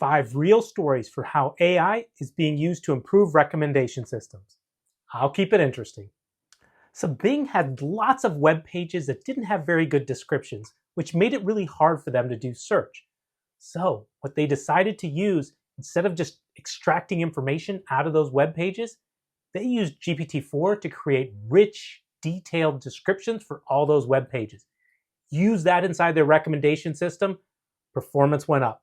5 real stories for how AI is being used to improve recommendation systems. I'll keep it interesting. So Bing had lots of web pages that didn't have very good descriptions, which made it really hard for them to do search. So what they decided to use, instead of just extracting information out of those web pages, they used GPT-4 to create rich, detailed descriptions for all those web pages. Use that inside their recommendation system, performance went up.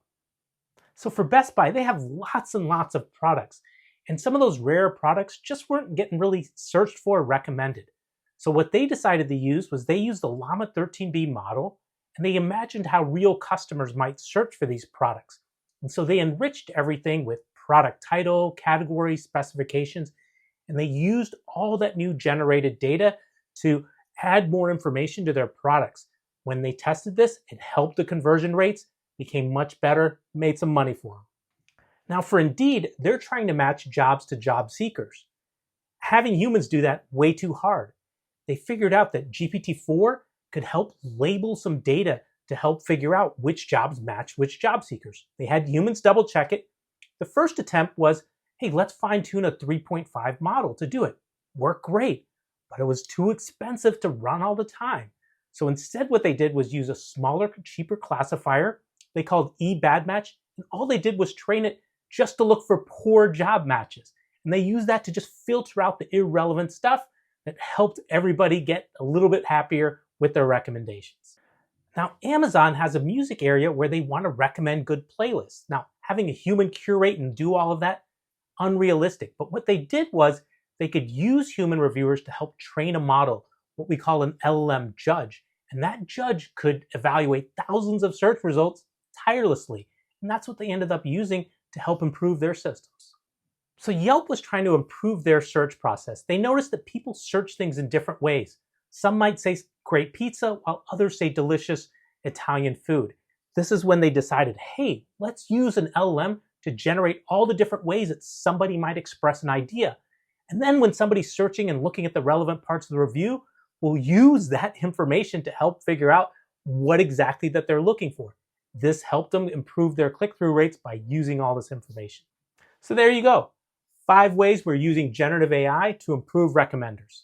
So for Best Buy, they have lots and lots of products, and some of those rare products just weren't getting really searched for or recommended. So what they decided to use was they used the Llama 13B model, and they imagined how real customers might search for these products. And so they enriched everything with product title, category, specifications, and they used all that new generated data to add more information to their products. When they tested this, it helped the conversion rates, became much better, made some money for them. Now for Indeed, they're trying to match jobs to job seekers. Having humans do that way too hard. They figured out that GPT-4 could help label some data to help figure out which jobs match which job seekers. They had humans double check it. The first attempt was, hey, let's fine tune a 3.5 model to do it. Worked great, but it was too expensive to run all the time. So instead what they did was use a smaller, cheaper classifier they called eBadMatch, and all they did was train it just to look for poor job matches. And they used that to just filter out the irrelevant stuff that helped everybody get a little bit happier with their recommendations. Now, Amazon has a music area where they want to recommend good playlists. Now, having a human curate and do all of that, unrealistic. But what they did was they could use human reviewers to help train a model, what we call an LLM judge. And that judge could evaluate thousands of search results tirelessly. And that's what they ended up using to help improve their systems. So Yelp was trying to improve their search process. They noticed that people search things in different ways. Some might say great pizza, while others say delicious Italian food. This is when they decided, hey, let's use an LLM to generate all the different ways that somebody might express an idea. And then when somebody's searching and looking at the relevant parts of the review, we'll use that information to help figure out what exactly that they're looking for. This helped them improve their click-through rates by using all this information. So there you go. 5 ways we're using generative AI to improve recommenders.